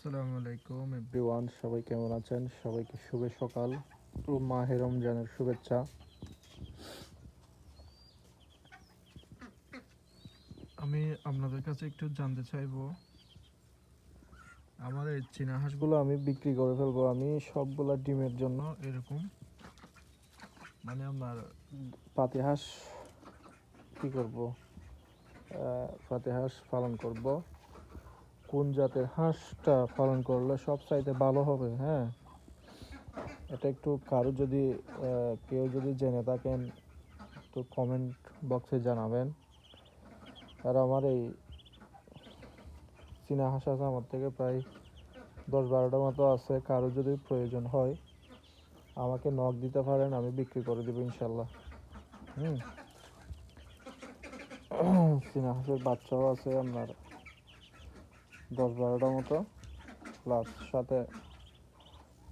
আসসালামু আলাইকুম এভরিওয়ান, সবাই কেমন আছেন? সবাইকে শুভ সকাল ও মাহে রমজানের শুভেচ্ছা। আমি আপনাদের কাছে একটু জানতে চাইবো, আমার এই চীনা হাঁসগুলো আমি বিক্রি করে ফেলবো। আমি সবগুলা ডিমের জন্য এরকম মানে আপনার পাতি হাঁস কি করব, পাতি হাঁস পালন করব। কোন জাতের হাঁসটা পালন করলে সব চাইতে ভালো হবে? হ্যাঁ, এটা একটু কারো যদি কেউ যদি জেনে থাকেন তো কমেন্ট বক্সে জানাবেন। আর আমার এই চীনা হাঁস আছে আমার থেকে প্রায় 10-12টা মতো আছে। কারো যদি প্রয়োজন হয় আমাকে নক দিতে পারেন, আমি বিক্রি করে দেবো ইনশাল্লাহ। চীনা হাঁসের বাচ্চাও আছে আপনার 10-12টা মতো, প্লাস সাথে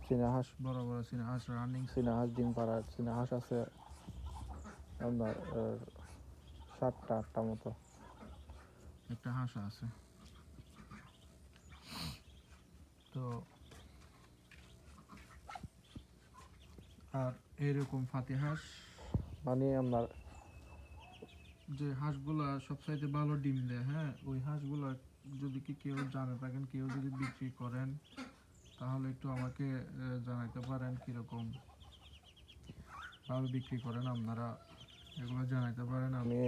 চীনা হাঁস, বড় বড় চীনা হাঁস, রানিং চীনা হাঁস, ডিম পাড়ার চীনা হাঁস আছে আপনার 7টা-8টা মতো। একটা হাঁস আছে। তো আর এরকম ফাতি হাঁস মানে আপনার যে হাঁসগুলা সবচাইতে ভালো ডিম দেয়, হ্যাঁ, ওই হাঁসগুলা যদি কি কেউ জানে থাকেন, কেউ যদি বিক্রি করেন তাহলে একটু আমাকে জানাইতে পারেন কিরকম ভাবে বিক্রি করেন আপনারা, এগুলো জানাইতে পারেন। আমি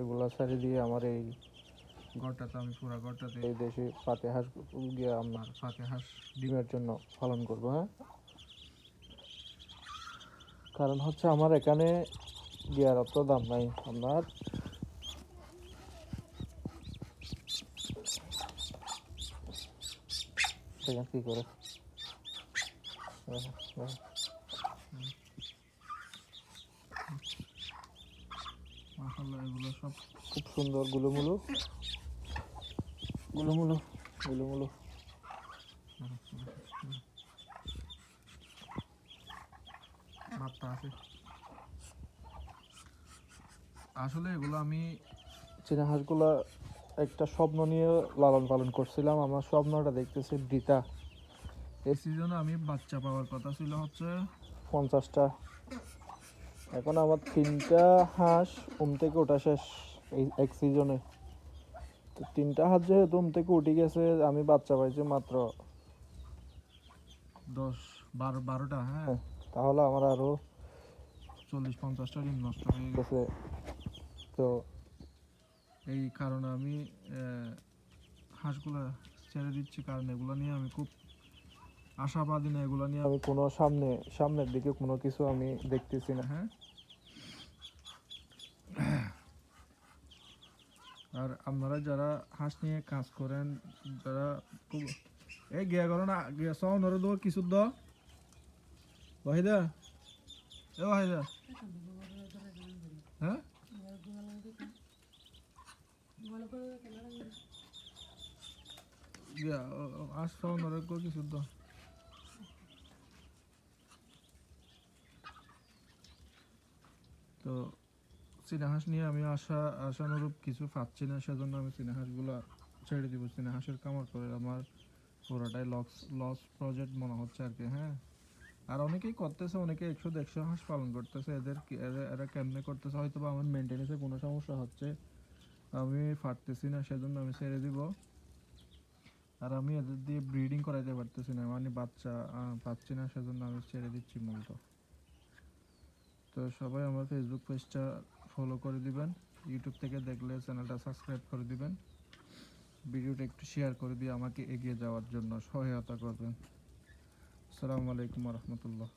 এগুলা ছেড়ে দিয়ে আমার এই ঘরটাতে, আমি পুরা ঘরটাতে এই দেশি পাতি হাঁস গিয়ে আপনার পাতি হাঁস ডিমের জন্য পালন করবো। হ্যাঁ, কারণ হচ্ছে আমার এখানে গিয়ার অত দাম নাই। আপনার কি করে মাশাআল্লাহ, এগুলো সব খুব সুন্দর গুলুমুলু গুলুমুলু গুলুমুলু মাত্রা আছে। আসলে এগুলো আমি চীনা হাঁসগুলো একটা স্বপ্ন নিয়ে লালন পালন করছিলাম। আমার স্বপ্নটা দেখতেছি বৃথা। এই সিজনে আমি বাচ্চা পাওয়ার কথা ছিল হচ্ছে 50টা। এখন আমার 3টা হাঁস থেকে ওঠা শেষ এই এক সিজনে। তো 3টা হাঁস যেহেতু থেকে উঠে গেছে, আমি বাচ্চা পাইছি মাত্র 10-12টা। হ্যাঁ, তাহলে আমার আরো 40-50টা ডিম নষ্ট হয়ে গেছে। তো এই কারণে আমি হাঁসগুলো ছেড়ে দিচ্ছি, কারণ এগুলো নিয়ে আমি খুব আশাবাদী না। এগুলো নিয়ে আমি কোনো সামনের দিকে কোনো কিছু আমি দেখতেছি না। হ্যাঁ, আর আপনারা যারা হাঁস নিয়ে কাজ করেন, যারা খুব এই গিয়া করো না, গিয়া সনরে দো কিছু দ ওয়াহিদা, এ ওয়াহিদা, হ্যাঁ, গিয়া হাঁস সনরে কো কিছু দ। তো চীনা হাঁস নিয়ে আমি আশানুরূপ কিছু পাচ্ছি না, সেজন্য আমি চীনা হাঁসগুলো ছেড়ে দিব। চীনা হাঁসের কামার করে আমার পুরোটাই লস প্রজেক্ট মনে হচ্ছে আর কি। হ্যাঁ, আর অনেকেই করতেছে, অনেকে 100-150 হাঁস পালন করতেছে। এরা কেমনে করতেছে, হয়তো বা আমার মেনটেন্যান্সে কোনো সমস্যা হচ্ছে, আমি পারতেছি না, সেজন্য আমি ছেড়ে দিব। আর আমি এদের দিয়ে ব্রিডিং করাইতে পারতেছি না, মানে বাচ্চা পাচ্ছি না, সেজন্য আমি ছেড়ে দিচ্ছি মূলত। তো সবাই আমার ফেসবুক পেজটা ফলো করে দিবেন, ইউটিউব থেকে দেখলে চ্যানেলটা সাবস্ক্রাইব করে দিবেন, ভিডিওটা একটু শেয়ার করে দিয়ে আমাকে এগিয়ে যাওয়ার জন্য সহায়তা করবেন। আসসালামু আলাইকুম ওয়া রাহমাতুল্লাহ।